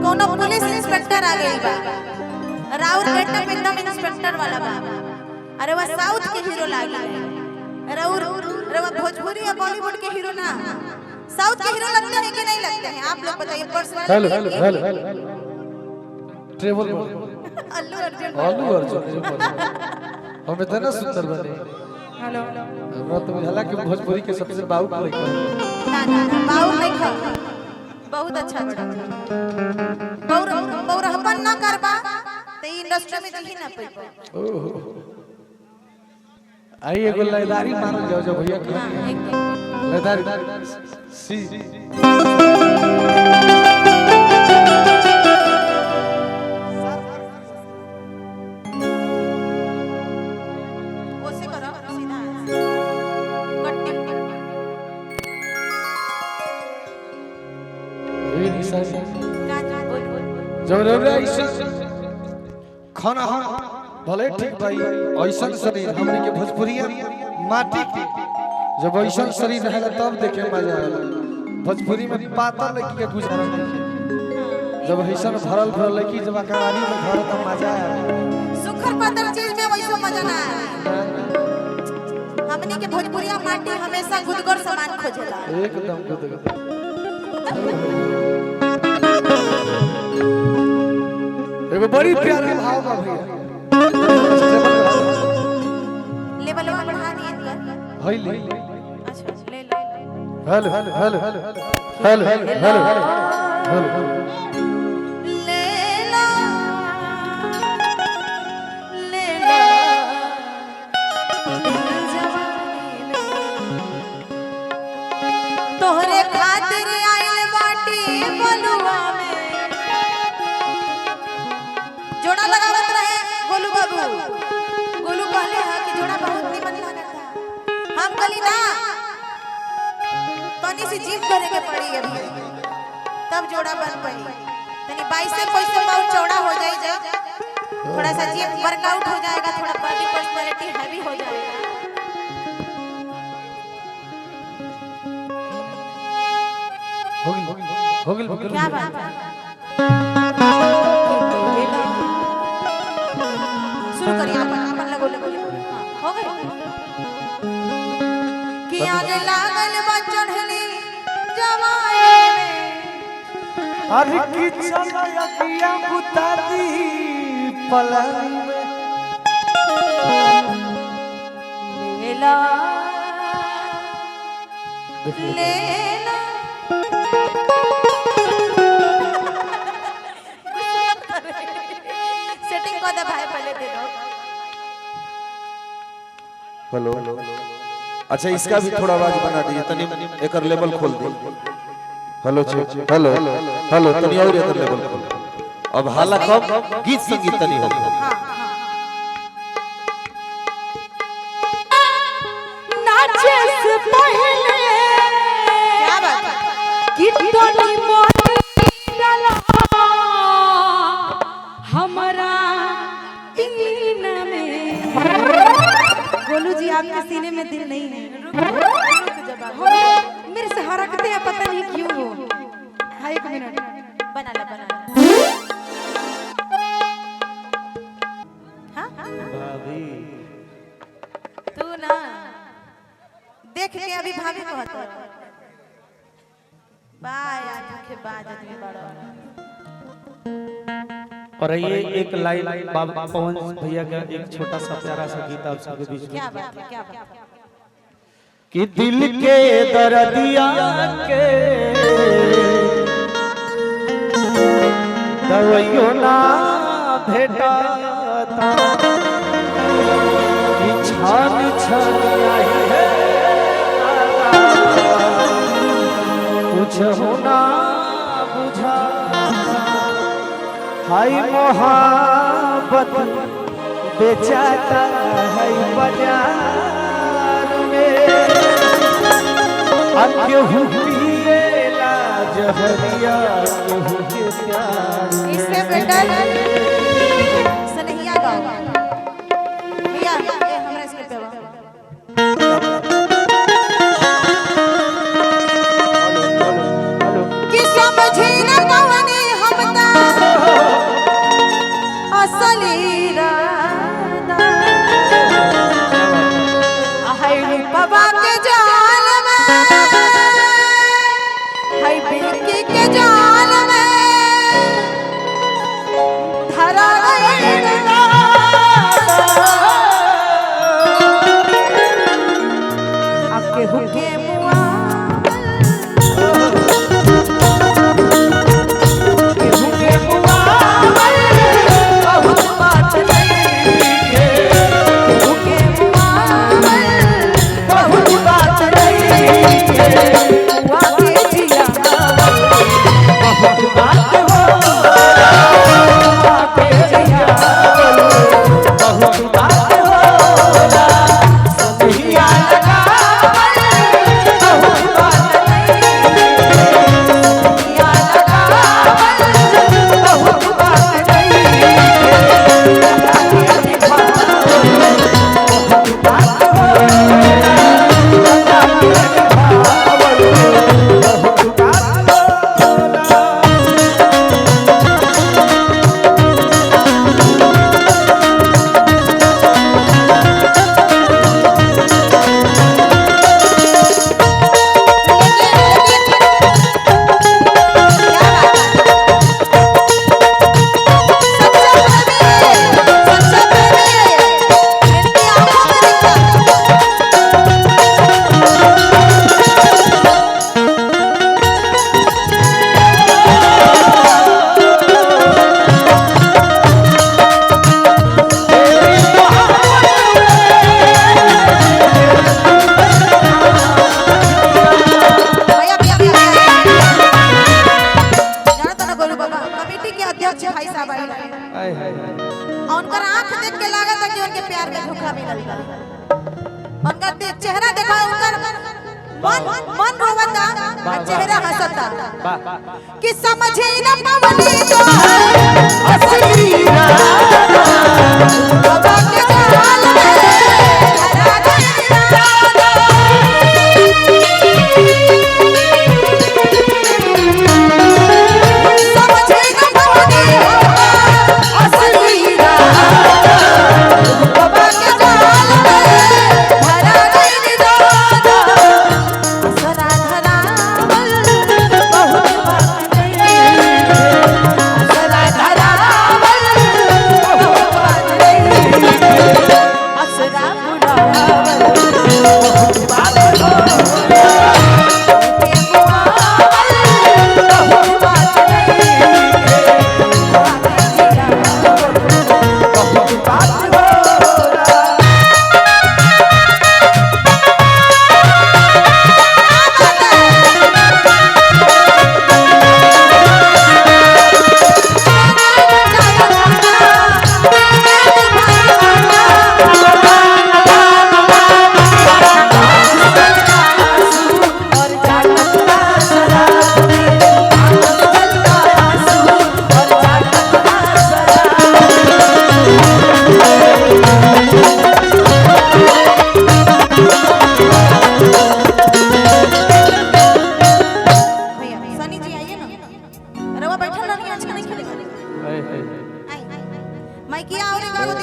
कोनो police inspector आ गई बा, राउर गेटअप एकदम इंस्पेक्टर वाला बा। अरे वह साउथ के हीरो लागी, राउर रवा भोजपुरी या बॉलीवुड के हीरो ना, साउथ के हीरो लगते हैं कि नहीं लगते हैं? आप लोग बताइए personally. Hello hello hello travel Allu Arjun हम इतना सुंदर बने। हेलो हमरा तो बुझाला कि भोजपुरी के सबसे बाऊ को लइका। ना ना बाऊ नहीं खा, बहुत अच्छा बड़ा बाऊ रहपन ना करबा तो इंडस्ट्री में दिखी ना पैबा। ओहो आई एगो लयदारी मारल जाओ जो भैया के लयदारी सी जब खाना हम भले ठीक भाई ऐसा शरीर हमने के भोजपुरिया माटी के जब ऐसा शरीर रहेला तब देखे मजा आएला। भोजपुरी में पाता लड़की के गुजारा नहीं, जब ऐसा भरल भरल लड़की जब अकाली में घर तब मजा आएला। सुखर पातर चीज में वैसा मजा ना आए। हमने के भोजपुरिया माटी हमेशा गुदगुर सामान खोजेला, एकदम गुदगुद। एगो बड़ी प्यारा भाव बा भैया, लेवल बढ़ा दिए इनका। हइले अच्छा ले लो। Hello hello hello hello hello hello hello hello ले लो ले लो तोहरे खातिर आइल बाटी बलुआ में। जोड़ा लगावत रहे गोलू बाबू, गोलू कहले है कि जोड़ा बहुत निमन लागता। हम कहली ना तनी सी जिम करे के पड़ी अभी तब जोड़ा बन पाई। तनी 22 से पैसे बहुत चौड़ा हो जाए, जब थोड़ा सा जिम वर्कआउट हो जाएगा, थोड़ा बॉडी पर्सनालिटी हैवी हो जाएगा। हो गइल क्या बात है? शुरू करिए अपन लगो लगो हो गए कि आगे लागल बा चढ़ली जवानी में। अरे की चलो अकिया बुता दी पलंग में लेला लेला सेटिंग को दे भाई, पहले दे दो। हेलो अच्छा इसका भी थोड़ा आवाज बना दीजिए, तनी एकर लेवल खोल दे। हेलो हेलो हेलो तनी और एकर लेवल खोल। अब हाला कम गीत संगीत तनी हो। हां नाचे से पहले क्या बात है कि तनी मोनी डाला हमरा तीन में। गोलू जी आपके सीने में दिल नहीं है, रुक जवाब मेरे से हरकते हैं पता नहीं क्यों हो। हाँ 1 मिनट बना ला हाँ भाभी तू ना देख के अभी भाभी कहता बा यार के बाद आदमी बड़ा। और ये एक लाइन बाबा पवन भैया का एक छोटा सा प्यारा सा गीत आप सबके बीच में। क्या बात है क्या बात है? कि दिल के दर्दिया के दवाइयों ना भेटा था कि छान छान आई है कुछ होना बुझा। हाय मोहब्बत बेचाता है बाजार में, केहू पिएला जहरिया केहू के प्यार। इससे बेटर सनहिया गाओ भैया, ये हमरा स्क्रिप्ट पे बा। कि समझी न पवनी हम ता अध्यक्ष भाई साहब आए हाय हाय और उनका आंख देख के लगा था कि उनके प्यार में धोखा मिलल बा। उनका चेहरा देखा उनका मन रोवता और चेहरा हंसता कि समझे न पवनी तो असली राधा